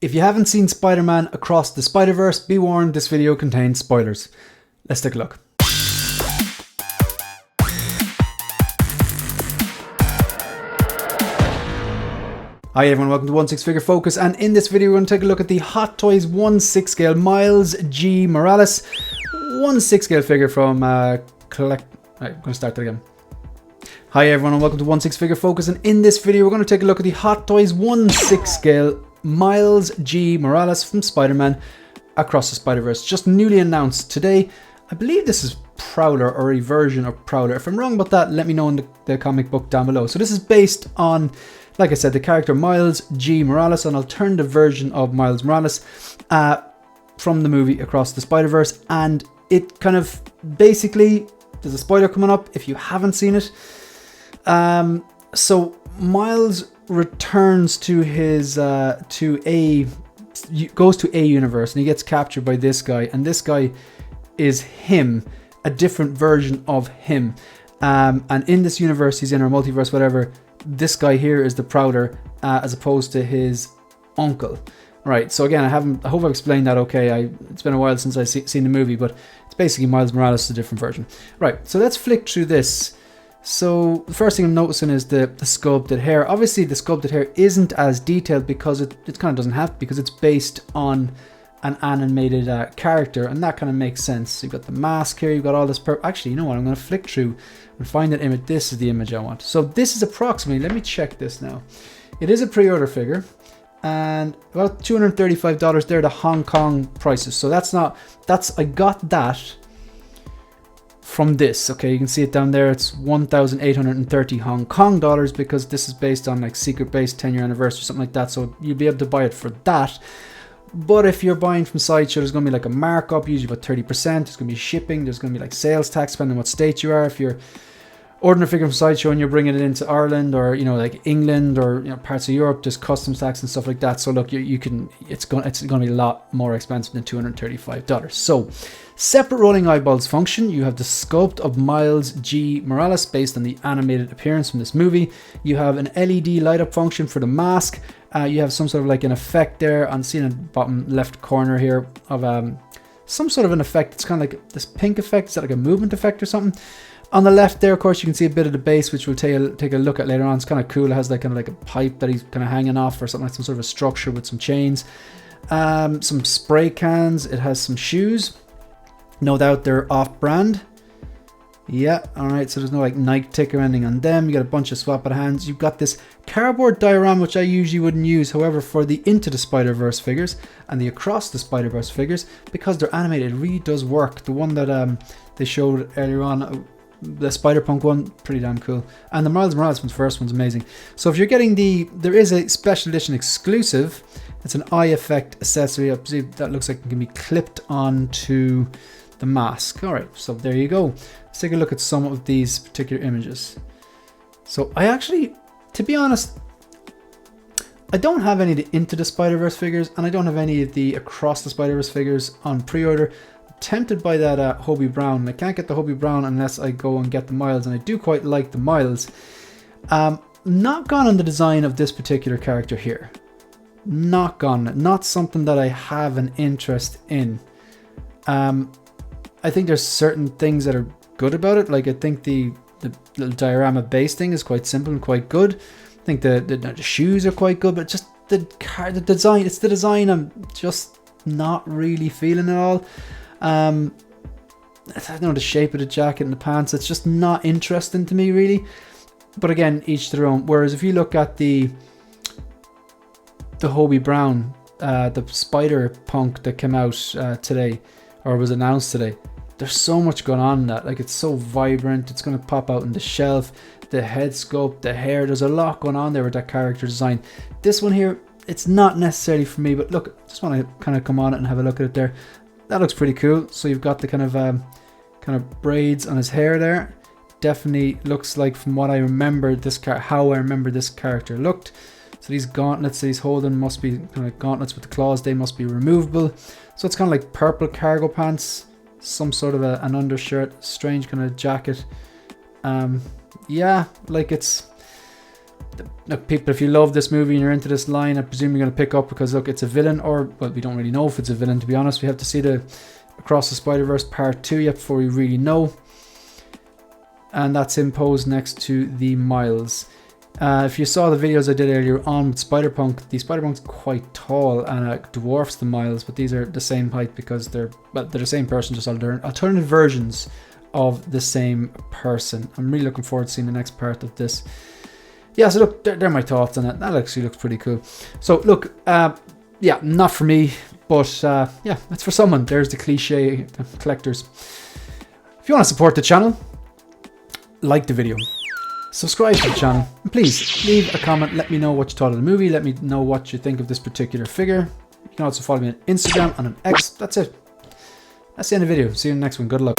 If you haven't seen Spider-Man Across the Spider-Verse, be warned, this video contains spoilers. Let's take a look. Hi everyone, welcome to 1/6 Figure Focus, and in this video we're going to take a look at the Hot Toys 1/6 scale Miles G. Morales 1/6 scale figure from Collect... Right, I'm going to start that again. Hi everyone and welcome to 1/6 Figure Focus, and in this video we're going to take a look at the Hot Toys 1/6 scale Miles G. Morales from Spider-Man Across the Spider-Verse. Just newly announced today. I believe this is Prowler or a version of Prowler. If I'm wrong about that, let me know in the comic book down below. So this is based on, like I said, the character Miles G. Morales, an alternative version of Miles Morales from the movie Across the Spider-Verse. And it kind of basically, there's a spoiler coming up if you haven't seen it. So Miles returns to his goes to a universe, and he gets captured by this guy, and this guy is him, a different version of him, and in this universe, he's in our multiverse, whatever. This guy here is the Prowler, as opposed to his uncle, right? So again, I hope I've explained that okay. It's been a while since I've seen the movie, but it's basically Miles Morales is a different version, right? So let's flick through this. So the first thing I'm noticing is the sculpted hair. Obviously the sculpted hair isn't as detailed because it kind of doesn't have to, because it's based on an animated character, and that kind of makes sense. You've got the mask here, you've got all this actually, you know what, I'm going to flick through and find that image. This is the image I want. So this is approximately, let me check this now. It is a pre-order figure, and about $235. They're the Hong Kong prices. So I got that from this. Okay, you can see it down there. It's 1,830 Hong Kong dollars, because this is based on like Secret Base 10-year anniversary or something like that. So you'll be able to buy it for that. But if you're buying from Sideshow, there's going to be like a markup, usually about 30%. There's going to be shipping. There's going to be like sales tax, depending on what state you are. If you're ordering a figure from Sideshow and you're bringing it into Ireland, or like England, or parts of Europe, there's customs tax and stuff like that. So look, it's going to be a lot more expensive than $235. So separate rolling eyeballs function. You have the sculpt of Miles G. Morales based on the animated appearance from this movie. You have an LED light up function for the mask. You have some sort of like an effect there. I'm seeing in the bottom left corner here of some sort of an effect. It's kind of like this pink effect. Is that like a movement effect or something? On the left there, of course, you can see a bit of the base, which we'll take a look at later on. It's kind of cool. It has like kind of like a pipe that he's kind of hanging off, or something like some sort of a structure with some chains. Some spray cans. It has some shoes. No doubt they're off-brand. Yeah, alright, so there's no like Nike tick or anything on them. You got a bunch of swap out hands. You've got this cardboard diorama, which I usually wouldn't use. However, for the Into the Spider-Verse figures and the Across the Spider-Verse figures, because they're animated, it really does work. The one that they showed earlier on, the Spider-Punk one, pretty damn cool. And the Miles Morales one's first one's amazing. So if you're getting there is a special edition exclusive. It's an eye effect accessory. I believe that looks like it can be clipped onto the mask. Alright, so there you go. Let's take a look at some of these particular images. So I actually, to be honest, I don't have any of the Into the Spider-Verse figures, and I don't have any of the Across the Spider-Verse figures on pre-order. I'm tempted by that Hobie Brown. I can't get the Hobie Brown unless I go and get the Miles, and I do quite like the Miles. Not gone on the design of this particular character here. Not gone. Not something that I have an interest in. I think there's certain things that are good about it. Like I think the little diorama base thing is quite simple and quite good. I think the shoes are quite good, but just the design. It's the design I'm just not really feeling at all. I don't know, the shape of the jacket and the pants. It's just not interesting to me really. But again, each to their own. Whereas if you look at the Hobie Brown, the Spider-Punk that came out today, or was announced today, there's so much going on in that. Like, it's so vibrant. It's going to pop out on the shelf. The head sculpt, the hair, there's a lot going on there with that character design. This one here, it's not necessarily for me, but look, just want to kind of come on it and have a look at it there. That looks pretty cool. So you've got the kind of braids on his hair there. Definitely looks like, from what I remember, how I remember this character looked. So these gauntlets that he's holding must be kind of gauntlets with the claws. They must be removable. So it's kind of like purple cargo pants, some sort of an undershirt, strange kind of jacket. Yeah, like it's Look, people, if you love this movie and you're into this line, I presume you're going to pick up, because look, it's a villain, or, well, we don't really know if it's a villain, to be honest. We have to see the Across the Spider-Verse Part 2 yet before we really know. And that's him posed next to the Miles. If you saw the videos I did earlier on with Spider-Punk, the Spider-Punk's quite tall and dwarfs the Miles, but these are the same height because they're the same person, just alternative versions of the same person. I'm really looking forward to seeing the next part of this. Yeah, so look, they're my thoughts on it. That actually looks pretty cool. So look, yeah, not for me, but yeah, it's for someone. There's the cliche collectors. If you want to support the channel, like the video, subscribe to the channel, and please leave a comment. Let me know what you thought of the movie. Let me know what you think of this particular figure. You can also follow me on Instagram and on X. That's it. That's the end of the video. See you in the next one. Good luck.